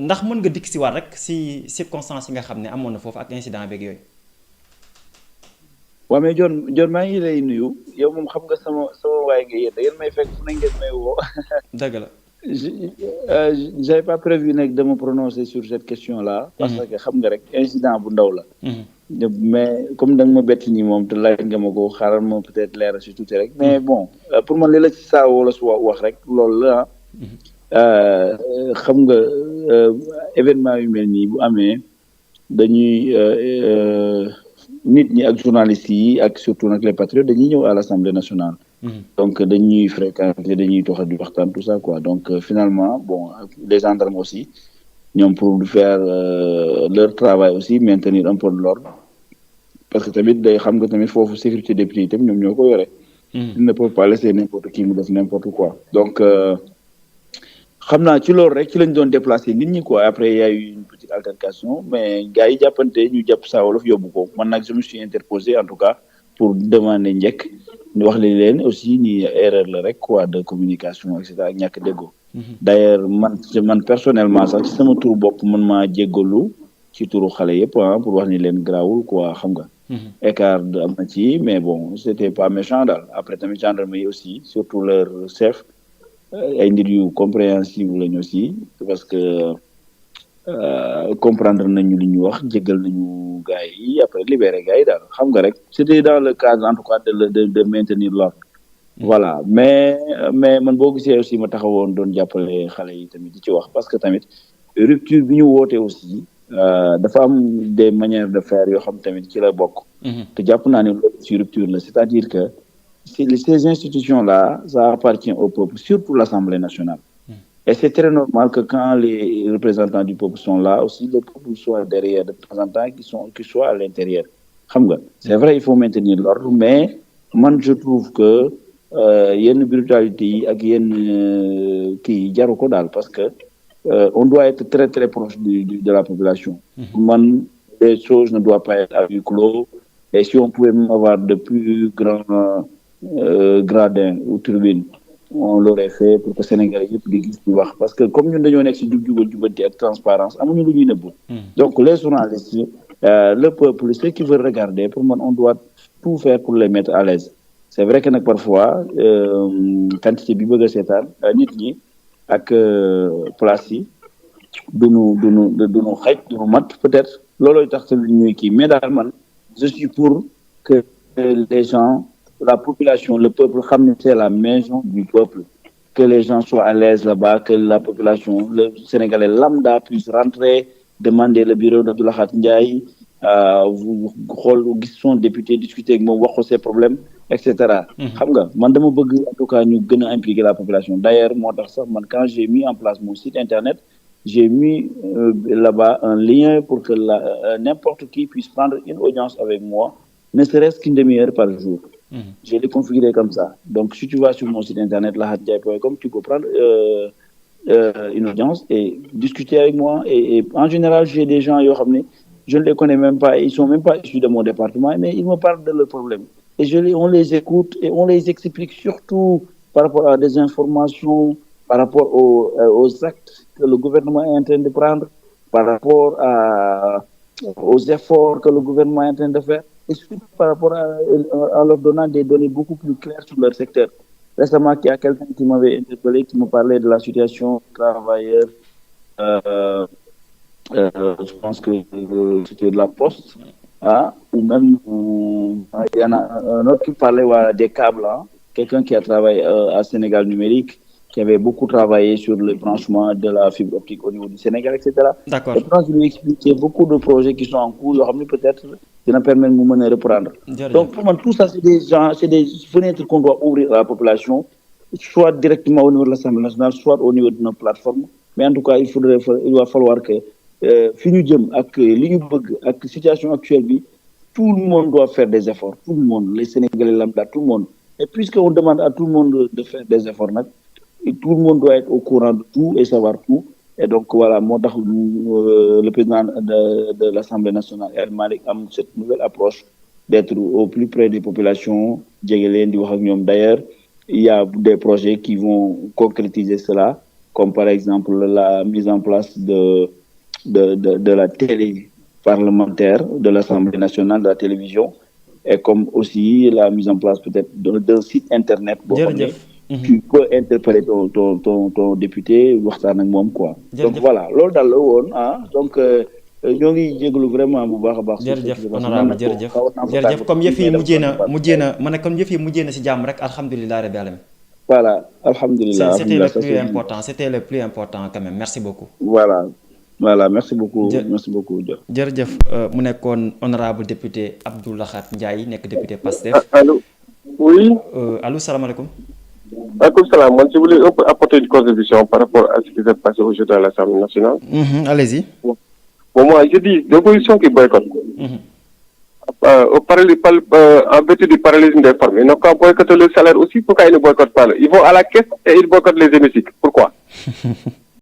ndax mën nga dikk si waat rek si circonstances yi nga xam ne amoon na foofu ak incident beeg yooyu. waaw mais John maa ngi lay nuyu yow moom xam nga sama waay nga yéen da ngeen may fekk fu ne ngeen may woo. dëgg la. J'avais pas prévu nag de me prononcer sur cette question là. parce que xam nga rek incident bu ndaw la. mais comme da nga ma bett nii moom te laaj nga ma ko xaaral ma peut-être leeral si tuuti rek mais bon pour man li la ci saa wala su wax rek loolu la xam nga événement yu mel nii bu amee dañuy nit ñi ak journalistes yi ak surtout nag les patriotes dañuy ñëw à l'Assemblée nationale. donc dañuy fréquenter dañuy toog di waxtaan tout ça quoi donc finalement bon les gendarmes aussi ñoom pour faire leur travail aussi maintenir un peu de l'ordre parce que tamit day xam nga tamit foofu sécurité des prix tamit ñoom ñoo ko yore. ils ne peuvent pas laisser n'importe qui mu def n'importe quoi donc xam naa ci loolu rek ci lañ doon déplacer nit ñi quoi après il y a eu une petite altercation mais gars yi jàppante ñu jàpp Saa Wolof yóbbu ko man nag je me suis interposé en tout cas pour demander njëkk ñu wax leen aussi ni erreur la rek quoi de communication et cetera ak ñàkk déggoo. d'ailleurs man personnellement sax ci sama turu bopp man maa jéggalu ci turu xale yëpp pour wax ni leen grawul quoi xam nga. écart am na ci mais bon c'était pas méchant daal après tamit gendarme yi aussi surtout leur chef ay nit yu compréhensible lañu aussi parce que comprendre nañu li ñu wax jéggal nañu gars yi après libérer gars yi daal xam nga rek c'était dans le cadre en tout cas de maintenir l'ordre. voilà mais man boo gisee aussi ma taxawoon doon jàppale xale yi tamit di ci wax parce que tamit rupture bi ñu woote aussi dafa am des manières de faire yoo xam tamit ci la bokk. te jàpp naa ne loolu ci rupture la c'est-à-dire que ces institutions là ça appartient au peuple surtout l'Assemblée nationale. Et c'est très normal que quand les représentants du peuple sont là aussi le peuple soit derrière de temps en temps qui soit à l'intérieur xam nga c'est vrai il faut maintenir l'ordre mais man je trouve que yenn brutalité yi ak yenn kii jaru ko daal parce que on doit être très très proche de la population. man les choses ne doivent pas être à huis clos et si on pouvait même avoir de plus grands gradins ou tribunes on l'aurait fait pour que Sénégal yëpp di gis di wax parce que comme ñun dañoo nekk ci jubal jubanti ak transparence amuñu lu ñuy nëbbu. donc les journalistes le peuple ceux qui veulent regarder pour man on doit tout faire pour les mettre à l'aise c'est vrai que nag parfois quantité bi bëgg a seetaan nit ñi ak place yi duñu xaj duñu mat peut-être loolooy tax tamit ñuy kii mais daal man je suis pour que les gens la population le peuple xam ne c'est la maison du peuple que les gens soient à l'aise là-bas que la population le Sénégalais lambda puisse rentrer demander le bureau de Abdou Lahad Ndiaye xool gis son député discuter ak moom wax ko ses problèmes et cetera. xam nga man dama bëgg en tout cas ñu gën a impliquer la population d'ailleurs moo tax sax man quand j'ai mis en place mon site internet j'ai mis là-bas un lien pour que n'importe qui puisse prendre une audience avec moi ne serait-ce qu'une demi-heure par jour. Je l'ai configuré comme ça. Donc, si tu vas sur mon site internet, lahadjai.com, tu peux prendre une audience et discuter avec moi. Et en général, j'ai des gens, je ne les connais même pas, ils sont même pas issus de mon département, mais ils me parlent de leurs problèmes. Et on les écoute et on les explique surtout par rapport à des informations, par rapport aux actes que le gouvernement est en train de prendre, par rapport aux efforts que le gouvernement est en train de faire. Et surtout par rapport à leur donnant des données beaucoup plus claires sur leur secteur. Récemment, il y a quelqu'un qui m'avait interpellé, qui me parlait de la situation des travailleurs, je pense que c'était de la Poste, ou même il y en a un autre qui parlait des câbles, quelqu'un qui a travaillé à Sénégal numérique, qui avait beaucoup travaillé sur le branchement de la fibre optique au niveau du Sénégal, etc. D'accord. Et puis, je lui ai expliqué beaucoup de projets qui sont en cours, peut-être, qui nous permettent de reprendre. Donc, pour moi, tout ça, c'est des fenêtres qu'on doit ouvrir à la population, soit directement au niveau de l'Assemblée nationale, soit au niveau de nos plateformes. Mais en tout cas, il va falloir que, avec la situation actuelle, tout le monde doit faire des efforts. Tout le monde, les Sénégalais lambda, tout le monde. Et puisqu'on demande à tout le monde de faire des efforts, et tout le monde doit être au courant de tout et savoir tout. Et donc voilà, le président de l'Assemblée nationale, El Malik, a cette nouvelle approche d'être au plus près des populations. D'ailleurs, il y a des projets qui vont concrétiser cela. comme par exemple la mise en place de la télé parlementaire, de l'Assemblée nationale, de la télévision, et comme aussi la mise en place peut-être d'un site internet boo xam ne tu peux interpeller ton député waxtaan ak moom quoi. donc voilà loolu daal la woon donc ñoo ngi jégalu vraiment bu baax a baax. jërëjëf honorable jërëjëf comme yëf yi mujjee na ma ne comme yëf yi mujjee na si jàmm rek alhamdulilah rabbi alamin. voilà alhamdulilah. C'était le plus important quand même merci beaucoup. voilà merci beaucoup jërëjëf mu nekkoon honorable député Abdou Lahad Ndiaye nekk député Pastef. allô oui. allô salaamaaleykum. Waaleykum salaam. Moi, je voulais un peu apporter une contribution par rapport à ce qui s'est passé aujourd'hui à l'Assemblée nationale. Allez-y. Bon, moi, je dis l'opposition qui boycotte. En vertu du parallélisme des formes, ils n'ont qu'à boycotter le salaire aussi. Pourquoi ils ne boycottent pas? Ils vont à la caisse et ils boycottent les hémicycles. Pourquoi?